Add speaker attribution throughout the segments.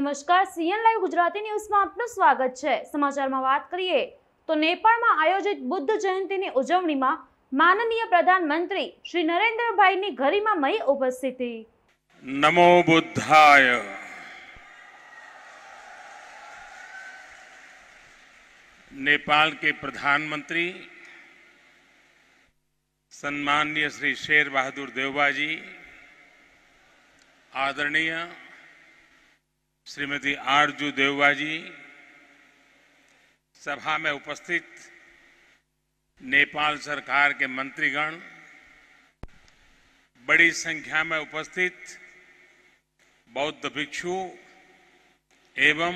Speaker 1: નમસ્કાર, CN live Gujarati ન્યૂઝમાં આપનું સ્વાગત છે। સમાચારમાં વાત કરીએ તો નેપાળમાં આયોજિત બુદ્ધ જયંતીની ઉજવણીમાં માનનીય પ્રધાનમંત્રી શ્રી નરેન્દ્રભાઈની ગરિમામય ઉપસ્થિતિ।
Speaker 2: नमो बुद्धाय। नेपाल के प्रधानमंत्री सम्माननीय श्री शेर बहादुर देवबा जी, आदरणीय श्रीमती आरजू देवबा जी, सभा में उपस्थित नेपाल सरकार के मंत्रीगण, बड़ी संख्या में उपस्थित बौद्ध भिक्षु एवं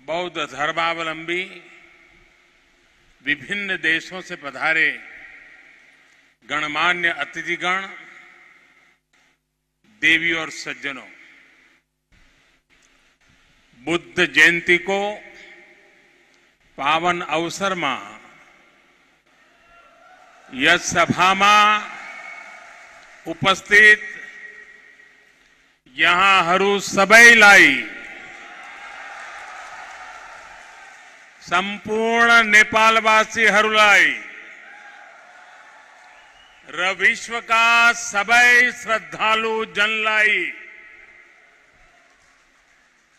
Speaker 2: बौद्ध धर्मावलंबी, विभिन्न देशों से पधारे गणमान्य अतिथिगण, देवी और सज्जनों, बुद्ध जयंती को पावन अवसर में यह सभा में उपस्थित यहाँ हरू सबैलाई संपूर्ण नेपालवासीहरूलाई र विश्वका सबै श्रद्धालु जनलाई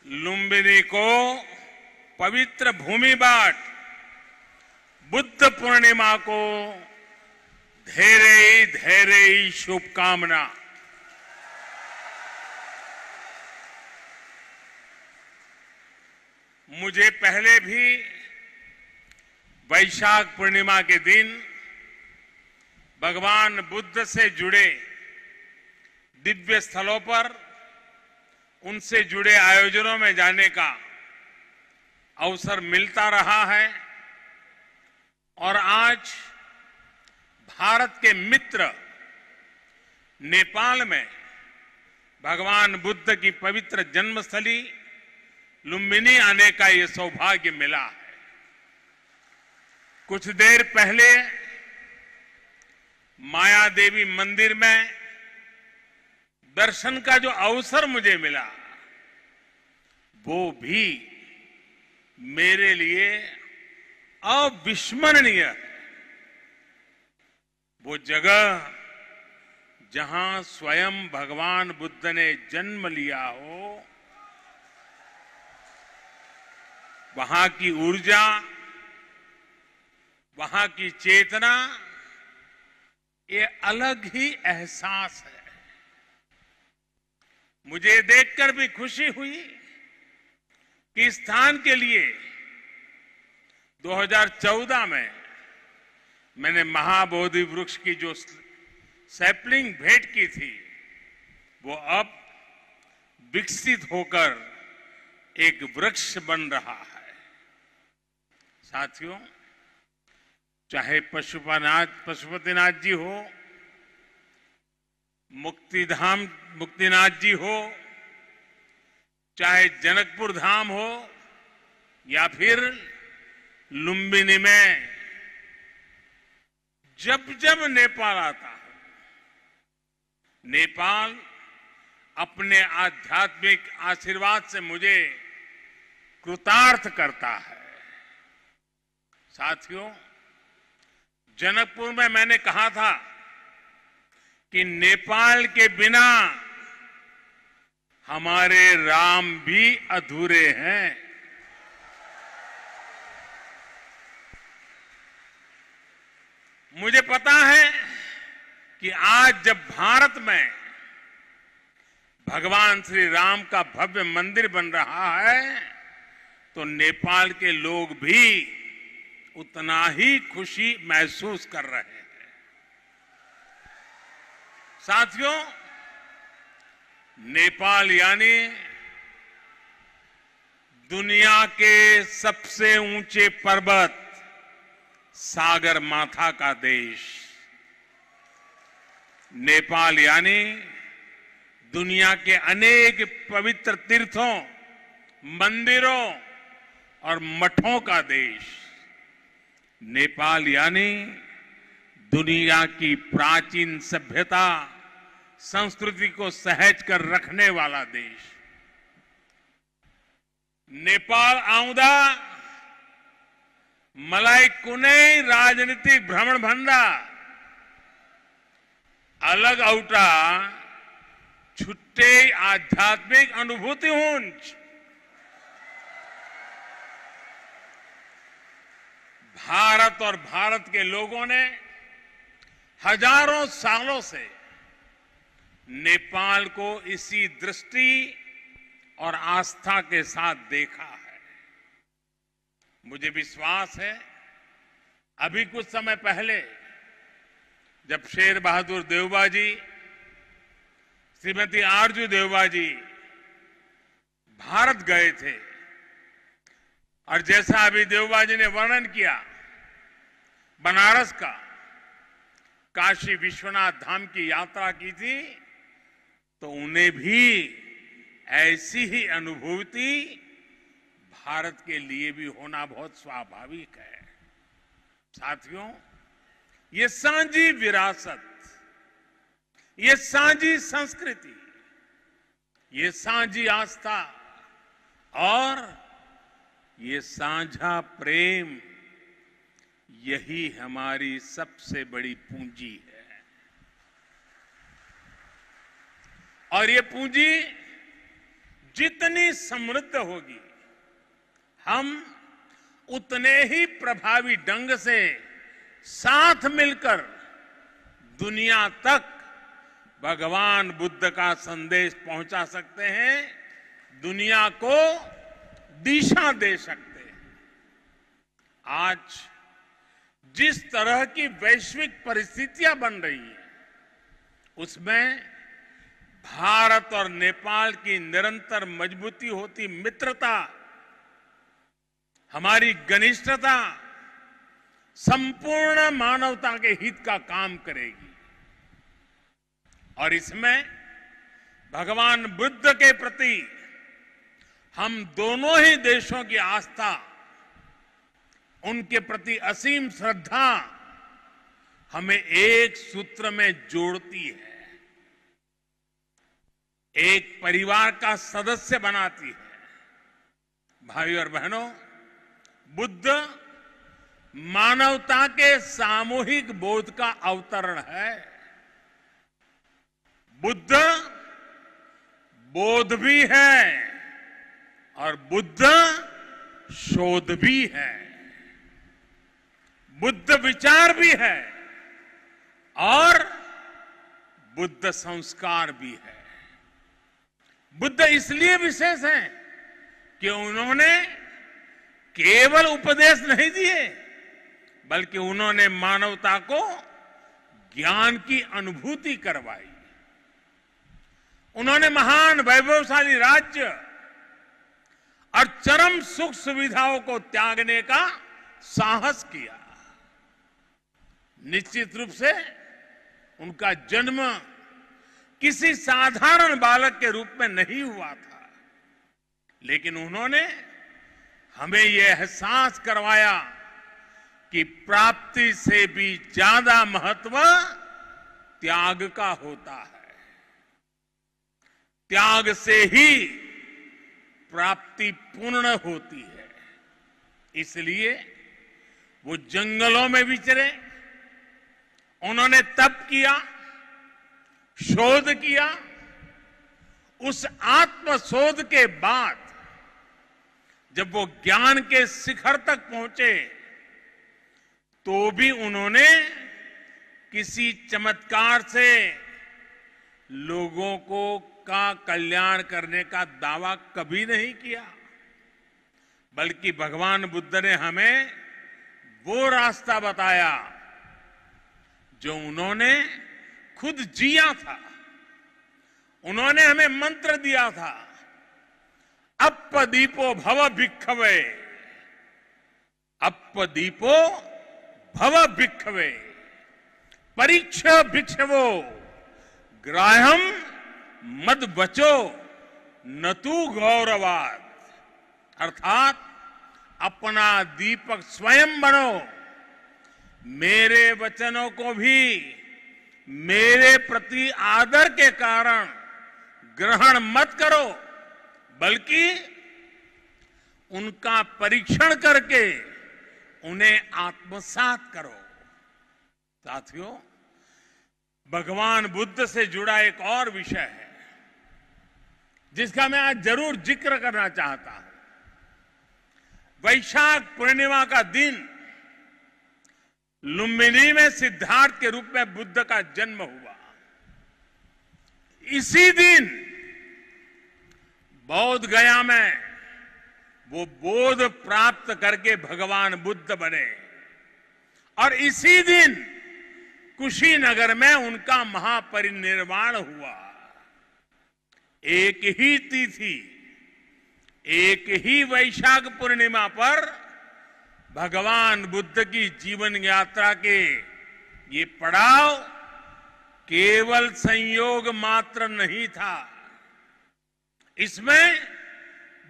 Speaker 2: लुम्बिनी को पवित्र भूमिबाट बुद्ध पूर्णिमा को धेरै धेरै शुभकामना। मुझे पहले भी वैशाख पूर्णिमा के दिन भगवान बुद्ध से जुड़े दिव्य स्थलों पर उनसे जुड़े आयोजनों में जाने का अवसर मिलता रहा है और आज भारत के मित्र नेपाल में भगवान बुद्ध की पवित्र जन्मस्थली लुम्बिनी आने का ये सौभाग्य मिला है। कुछ देर पहले माया देवी मंदिर में दर्शन का जो अवसर मुझे मिला वो भी मेरे लिए अविस्मरणीय है। वो जगह जहां स्वयं भगवान बुद्ध ने जन्म लिया हो, वहां की ऊर्जा, वहां की चेतना, ये अलग ही एहसास है। मुझे देखकर भी खुशी हुई कि इस स्थान के लिए 2014 में मैंने महाबोधि वृक्ष की जो सैपलिंग भेंट की थी वो अब विकसित होकर एक वृक्ष बन रहा है। साथियों, चाहे पशुपतिनाथ जी हो, मुक्तिनाथ जी हो, चाहे जनकपुर धाम हो या फिर लुम्बिनी में जब जब नेपाल आता है, नेपाल अपने आध्यात्मिक आशीर्वाद से मुझे कृतार्थ करता है। साथियों, जनकपुर में मैंने कहा था कि नेपाल के बिना हमारे राम भी अधूरे हैं। मुझे पता है कि आज जब भारत में भगवान श्री राम का भव्य मंदिर बन रहा है तो नेपाल के लोग भी उतना ही खुशी महसूस कर रहे हैं। साथियों, नेपाल यानी दुनिया के सबसे ऊंचे पर्वत सागर माथा का देश। नेपाल यानी दुनिया के अनेक पवित्र तीर्थों, मंदिरों और मठों का देश। नेपाल यानी दुनिया की प्राचीन सभ्यता, संस्कृति को सहज कर रखने वाला देश। नेपाल आउँदा मलाई कुनै राजनीतिक भ्रमण भन्दा अलग एउटा छुट्टै आध्यात्मिक अनुभूति हुन्छ। भारत और भारत के लोगों ने हजारों सालों से नेपाल को इसी दृष्टि और आस्था के साथ देखा है। मुझे विश्वास है अभी कुछ समय पहले जब शेर बहादुर देउबा जी, श्रीमती आरजू देउबा जी भारत गए थे और जैसा अभी देउबा जी ने वर्णन किया बनारस का, काशी विश्वनाथ धाम की यात्रा की थी, तो उन्हें भी ऐसी ही अनुभूति भारत के लिए भी होना बहुत स्वाभाविक है। साथियों, ये साझी विरासत, ये साझी संस्कृति, ये साझी आस्था और ये साझा प्रेम, यही हमारी सबसे बड़ी पूंजी है। और ये पूंजी जितनी समृद्ध होगी, हम उतने ही प्रभावी ढंग से साथ मिलकर दुनिया तक भगवान बुद्ध का संदेश पहुंचा सकते हैं, दुनिया को दिशा दे सकते हैं। आज जिस तरह की वैश्विक परिस्थितियां बन रही हैं, उसमें भारत और नेपाल की निरंतर मजबूती होती मित्रता, हमारी घनिष्ठता संपूर्ण मानवता के हित का काम करेगी। और इसमें भगवान बुद्ध के प्रति हम दोनों ही देशों की आस्था, उनके प्रति असीम श्रद्धा हमें एक सूत्र में जोड़ती है, एक परिवार का सदस्य बनाती है। भाइयों और बहनों, बुद्ध मानवता के सामूहिक बोध का अवतरण है। बुद्ध बोध भी है और बुद्ध शोध भी है, बुद्ध विचार भी है और बुद्ध संस्कार भी है। बुद्ध इसलिए विशेष हैं कि उन्होंने केवल उपदेश नहीं दिए, बल्कि उन्होंने मानवता को ज्ञान की अनुभूति करवाई। उन्होंने महान वैभवशाली राज्य और चरम सुख सुविधाओं को त्यागने का साहस किया। निश्चित रूप से उनका जन्म किसी साधारण बालक के रूप में नहीं हुआ था, लेकिन उन्होंने हमें यह एहसास करवाया कि प्राप्ति से भी ज्यादा महत्व त्याग का होता है। त्याग से ही प्राप्ति पूर्ण होती है। इसलिए वो जंगलों में विचरे, उन्होंने तप किया, शोध किया। उस आत्म शोध के बाद जब वो ज्ञान के शिखर तक पहुंचे, तो भी उन्होंने किसी चमत्कार से लोगों का कल्याण करने का दावा कभी नहीं किया, बल्कि भगवान बुद्ध ने हमें वो रास्ता बताया जो उन्होंने खुद जिया था। उन्होंने हमें मंत्र दिया था, अप्पदीपो भव भिक्खवे, अप्पदीपो भव भिक्खवे, परीक्ष भिक्षवो, ग्राह्यम मद बचो न तू गौरवाद। अर्थात अपना दीपक स्वयं बनो, मेरे वचनों को भी मेरे प्रति आदर के कारण ग्रहण मत करो, बल्कि उनका परीक्षण करके उन्हें आत्मसात करो। साथियों, भगवान बुद्ध से जुड़ा एक और विषय है जिसका मैं आज जरूर जिक्र करना चाहता हूं। वैशाख पूर्णिमा का दिन लुम्बिनी में सिद्धार्थ के रूप में बुद्ध का जन्म हुआ। इसी दिन बौद्ध गया में वो बोध प्राप्त करके भगवान बुद्ध बने और इसी दिन कुशीनगर में उनका महापरिनिर्वाण हुआ। एक ही तिथि, एक ही वैशाख पूर्णिमा पर भगवान बुद्ध की जीवन यात्रा के ये पड़ाव केवल संयोग मात्र नहीं था, इसमें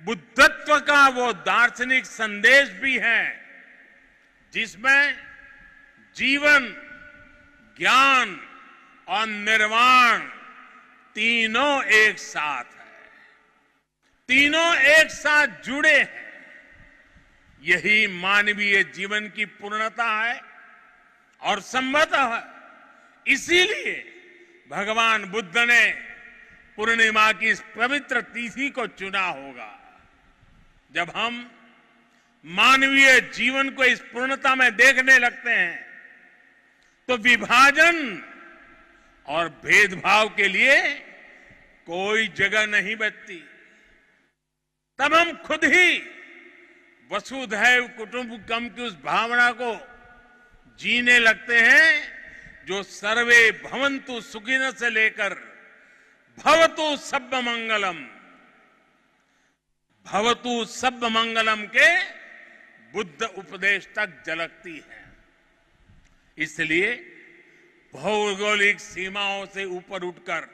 Speaker 2: बुद्धत्व का वो दार्शनिक संदेश भी है जिसमें जीवन, ज्ञान और निर्वाण तीनों एक साथ है, तीनों एक साथ जुड़े हैं। यही मानवीय जीवन की पूर्णता है और संभवतः इसीलिए भगवान बुद्ध ने पूर्णिमा की इस पवित्र तिथि को चुना होगा। जब हम मानवीय जीवन को इस पूर्णता में देखने लगते हैं तो विभाजन और भेदभाव के लिए कोई जगह नहीं बचती। तब हम खुद ही वसुधैव कुटुंबकम की उस भावना को जीने लगते हैं जो सर्वे भवन्तु सुखिनः से लेकर भवतु सब्ब मंगलम, भवतु सब्ब मंगलम के बुद्ध उपदेश तक झलकती है। इसलिए भौगोलिक सीमाओं से ऊपर उठकर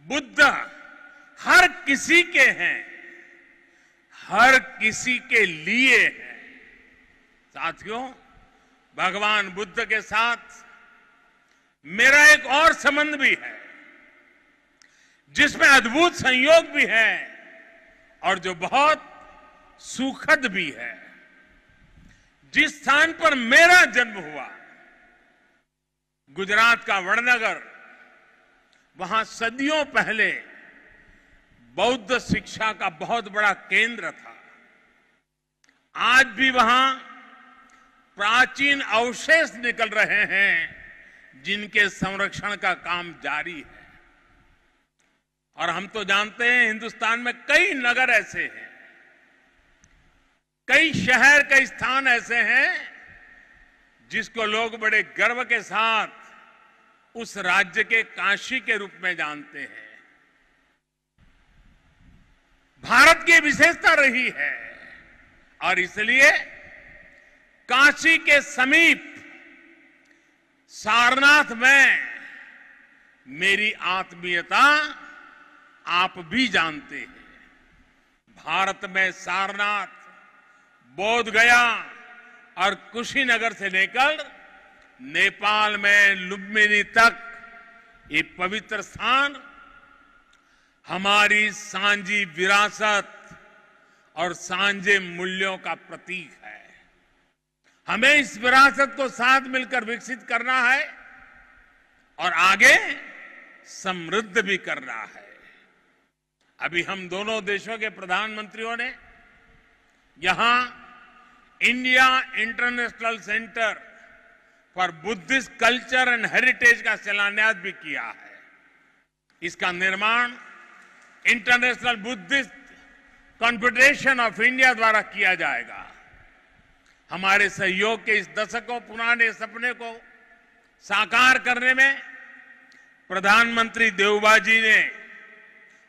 Speaker 2: बुद्ध हर किसी के हैं, हर किसी के लिए है। साथियों, भगवान बुद्ध के साथ मेरा एक और संबंध भी है जिसमें अद्भुत संयोग भी है और जो बहुत सुखद भी है। जिस स्थान पर मेरा जन्म हुआ, गुजरात का वडनगर, वहां सदियों पहले बौद्ध शिक्षा का बहुत बड़ा केंद्र था। आज भी वहां प्राचीन अवशेष निकल रहे हैं जिनके संरक्षण का काम जारी है। और हम तो जानते हैं हिंदुस्तान में कई नगर ऐसे हैं, कई शहर, कई स्थान ऐसे हैं जिसको लोग बड़े गर्व के साथ उस राज्य के काशी के रूप में जानते हैं। भारत की विशेषता रही है और इसलिए काशी के समीप सारनाथ में मेरी आत्मीयता आप भी जानते हैं। भारत में सारनाथ, बोध गया और कुशीनगर से लेकर नेपाल में लुम्बिनी तक ये पवित्र स्थान हमारी सांझी विरासत और सांझे मूल्यों का प्रतीक है। हमें इस विरासत को साथ मिलकर विकसित करना है और आगे समृद्ध भी करना है। अभी हम दोनों देशों के प्रधानमंत्रियों ने यहां India international centre for Buddhist culture and heritage का शिलान्यास भी किया है। इसका निर्माण international Buddhist confederation of India द्वारा किया जाएगा। हमारे सहयोग के इस दशकों पुराने सपने को साकार करने में प्रधानमंत्री देवबा जी ने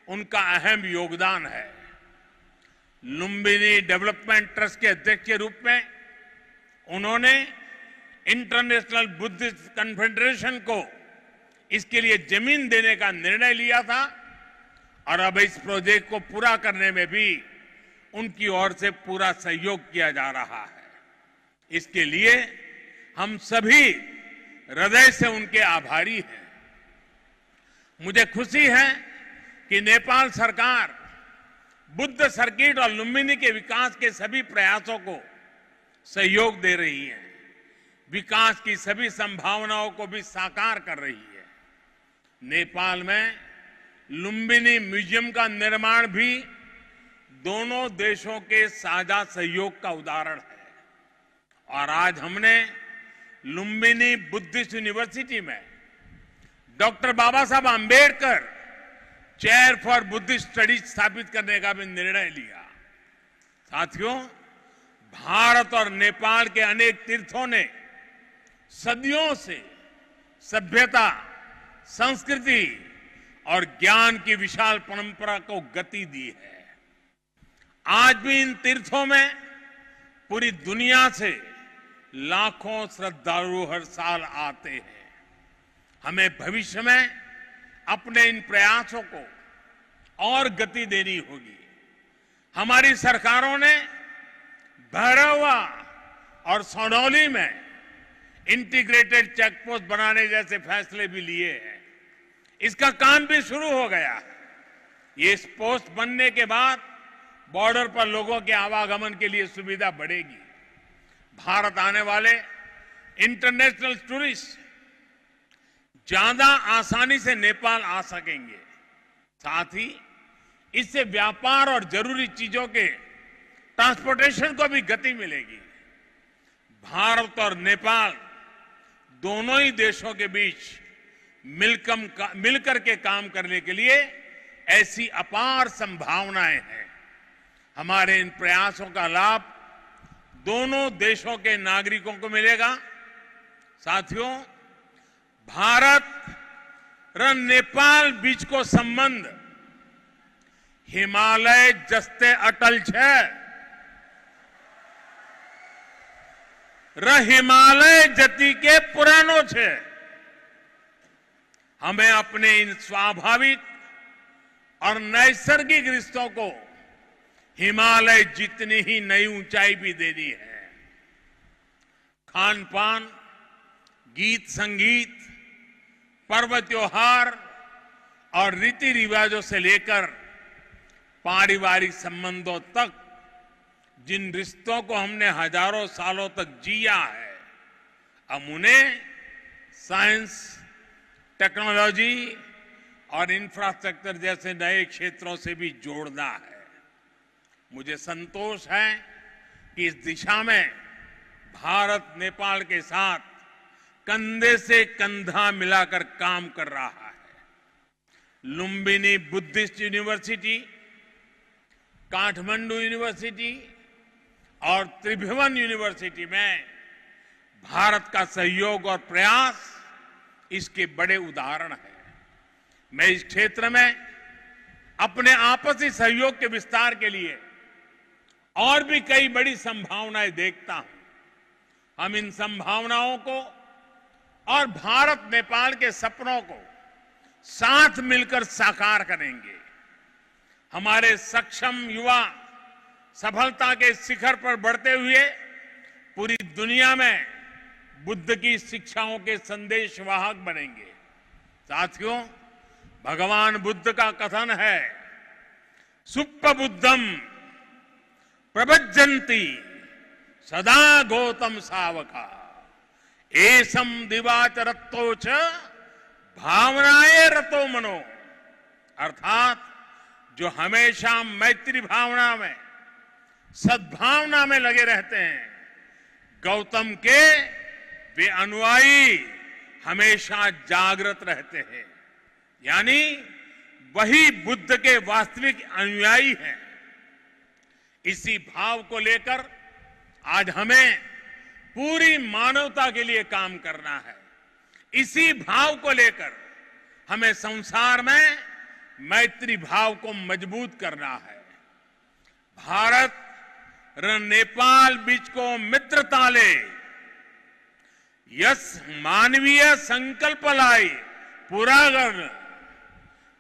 Speaker 2: उनका अहम योगदान है। लुम्बिनी डेवलपमेंट ट्रस्ट के अध्यक्ष के रूप में उन्होंने इंटरनेशनल बुद्धिस्ट कॉन्फेडरेशन को इसके लिए जमीन देने का निर्णय लिया था और अब इस प्रोजेक्ट को पूरा करने में भी उनकी ओर से पूरा सहयोग किया जा रहा है। इसके लिए हम सभी हृदय से उनके आभारी हैं। मुझे खुशी है कि नेपाल सरकार बुद्ध सर्किट और लुम्बिनी के विकास के सभी प्रयासों को सहयोग दे रही है, विकास की सभी संभावनाओं को भी साकार कर रही है। नेपाल में लुम्बिनी म्यूजियम का निर्माण भी दोनों देशों के साझा सहयोग का उदाहरण है। और आज हमने लुम्बिनी बुद्धिस्ट यूनिवर्सिटी में doctor Baba Saheb Ambedkar chair for Buddhist studies स्थापित करने का भी निर्णय लिया। साथियों, भारत और नेपाल के अनेक तीर्थों ने सदियों से सभ्यता, संस्कृति और ज्ञान की विशाल परंपरा को गति दी है। आज भी इन तीर्थों में पूरी दुनिया से लाखों श्रद्धालु हर साल आते हैं। हमें भविष्य में अपने इन प्रयासों को और गति देनी होगी। हमारी सरकारों ने भैरवा और सोनौली में इंटीग्रेटेड चेकपोस्ट बनाने जैसे फैसले भी लिए हैं। इसका काम भी शुरू हो गया है। ये इस पोस्ट बनने के बाद बॉर्डर पर लोगों के आवागमन के लिए सुविधा बढ़ेगी। भारत आने वाले इंटरनेशनल टूरिस्ट ज्यादा आसानी से नेपाल आ सकेंगे। साथ ही इससे व्यापार और जरूरी चीजों के ट्रांसपोर्टेशन को भी गति मिलेगी। भारत और नेपाल दोनों ही देशों के बीच मिलकर के काम करने के लिए ऐसी अपार संभावनाएं हैं। हमारे इन प्रयासों का लाभ दोनों देशों के नागरिकों को मिलेगा। साथियों, भारत और नेपाल बीच को संबंध हिमालय जस्ते अटल छे। हिमालय जति के पुरानो छे। हमें अपने इन स्वाभाविक और नैसर्गिक रिश्तों को हिमालय जितनी ही नई ऊंचाई भी देनी है। खान पान, गीत संगीत, पर्व त्योहार और रीति रिवाजों से लेकर पारिवारिक संबंधों तक जिन रिश्तों को हमने हजारों सालों तक जिया है, अब उन्हें साइंस, टेक्नोलॉजी और इंफ्रास्ट्रक्चर जैसे नए क्षेत्रों से भी जोड़ना है। मुझे संतोष है कि इस दिशा में भारत नेपाल के साथ कंधे से कंधा मिलाकर काम कर रहा है। Lumbini Buddhist university, Kathmandu university और त्रिभुवन यूनिवर्सिटी में भारत का सहयोग और प्रयास इसके बड़े उदाहरण हैं। मैं इस क्षेत्र में अपने आपसी सहयोग के विस्तार के लिए और भी कई बड़ी संभावनाएं देखता हूं। हम इन संभावनाओं को और भारत नेपाल के सपनों को साथ मिलकर साकार करेंगे। हमारे सक्षम युवा सफलता के शिखर पर बढ़ते हुए पूरी दुनिया में बुद्ध की शिक्षाओं के संदेशवाहक बनेंगे। साथियों, भगवान बुद्ध का कथन है, सुप्प बुद्धम प्रभज्जन्ति सदा गौतम सावका एसम दिवाचरत्तो च भावनाए रतो मनो। अर्थात जो हमेशा मैत्री भावना में, सद्भावना में लगे रहते हैं, गौतम के वे अनुयायी हमेशा जागृत रहते हैं। यानी वही बुद्ध के वास्तविक अनुयायी हैं। इसी भाव को लेकर आज हमें पूरी मानवता के लिए काम करना है। इसी भाव को लेकर हमें संसार में मैत्री भाव को मजबूत करना है। भारत और नेपाल बीच को मित्रता ले यस मानवीय संकल्प लाई पूरा कर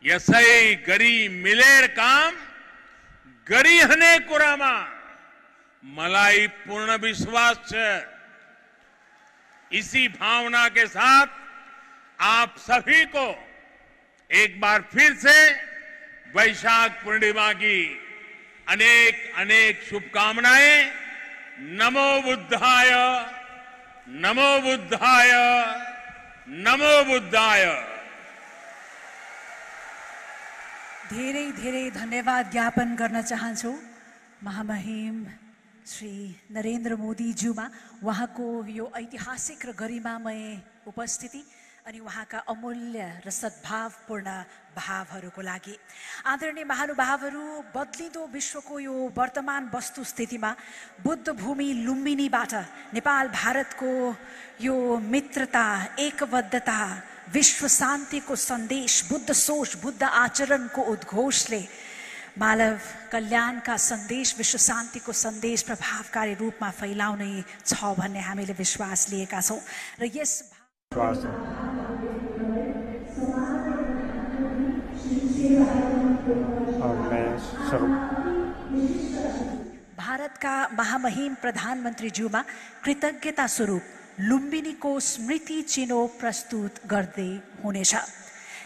Speaker 2: यसई गरी मिलेर काम गरी हने कुरामा मलाई पूर्ण विश्वास है। इसी भावना के साथ आप सभी को एक बार फिर से वैशाख पूर्णिमा की अनेक अनेक शुभकामनाएं। नमो बुद्धाय, नमो बुद्धाय, नमो बुद्धाय।
Speaker 3: धेरै धेरै धन्यवाद ज्ञापन गर्न चाहन्छु महामहिम श्री नरेन्द्र मोदी ज्यूमा उहाँको यो ऐतिहासिक र गरिमामय उपस्थिति अनि उहाँका अमूल्य र सद्भावपूर्ण भावहरूको लागि। आदरणीय महानुभावहरू, बदलिँदो विश्वको यो वर्तमान वस्तुस्थितिमा बुद्ध भूमि लुम्बिनीबाट नेपाल भारतको यो मित्रता, एकबद्धता, विश्व शान्तिको सन्देश, बुद्ध सोच, बुद्ध आचरणको उद्घोषले मानव कल्याणका सन्देश, विश्व शान्तिको सन्देश प्रभावकारी रूपमा फैलाउने छ भन्ने हामीले विश्वास लिएका छौँ र यस भारतका महामहिम प्रधानमन्त्री ज्यूमा कृतज्ञता स्वरूप लुम्बिनीको स्मृति चिनो प्रस्तुत गर्दै हुनेछ।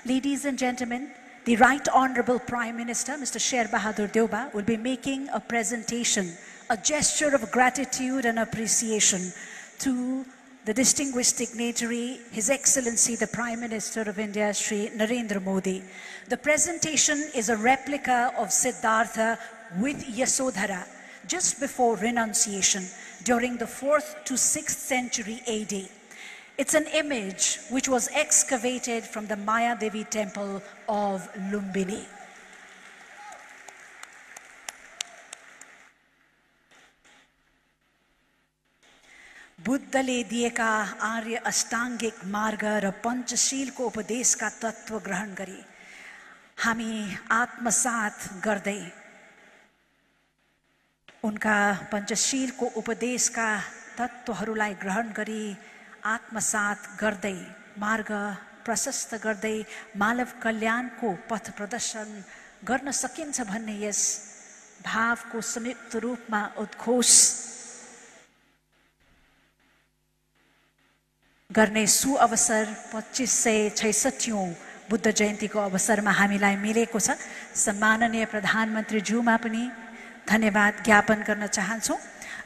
Speaker 3: Ladies and gentlemen, the Right Honorable Prime Minister, Mr. Sher Bahadur Deuba, will be making a presentation, a gesture of gratitude and appreciation to the distinguished dignitary, His Excellency the Prime Minister of India, Shri Narendra Modi. The presentation is a replica of Siddhartha with Yasodhara just before renunciation during the 4th to 6th century AD. It's an image which was excavated from the Maya Devi temple of Lumbini. बुद्धले दिएका आर्य अष्टाङ्गिक मार्ग र पञ्चशीलको उपदेशका तत्त्व ग्रहण गरी हामी आत्मसात गर्दै उनका पञ्चशीलको उपदेशका तत्त्वहरूलाई ग्रहण गरी आत्मसात गर्दै मार्ग प्रशस्त गर्दै मानव कल्याणको पथ प्रदर्शन गर्न सकिन्छ भन्ने यस भावको संयुक्त रूपमा उद्घोष गर्ने सुअवसर 2566औं बुद्ध जयन्तीको अवसरमा हामीलाई मिलेको छ। सम्माननीय प्रधानमन्त्री ज्यूमा पनि धन्यवाद ज्ञापन गर्न चाहन्छौँ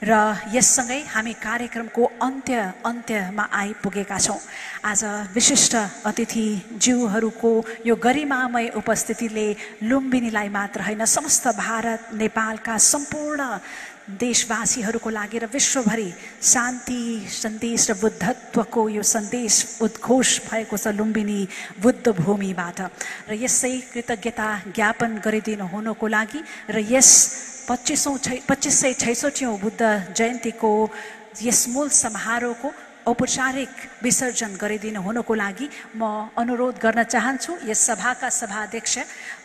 Speaker 3: र यससँगै हामी कार्यक्रमको अन्त्यमा आइपुगेका छौँ। आज विशिष्ट अतिथि ज्यूहरूको यो गरिमामय उपस्थितिले लुम्बिनीलाई मात्र होइन समस्त भारत नेपालका सम्पूर्ण देशवासीहरूको लागि र विश्वभरि शान्ति सन्देश र बुद्धत्वको यो सन्देश उद्घोष भएको छ लुम्बिनी बुद्ध भूमिबाट र यसै कृतज्ञता ज्ञापन गरिदिनु हुनुको लागि र यस 2566औं बुद्ध जयन्तीको यस मूल समारोहको औपचारिक विसर्जन गरिदिनु हुनुको लागि म अनुरोध गर्न चाहन्छु यस सभाका सभाध्यक्ष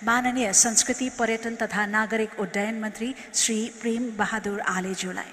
Speaker 3: माननीय संस्कृति पर्यटन तथा नागरिक उड्डयन मन्त्री श्री प्रेम बहादुर आलेज्यूलाई।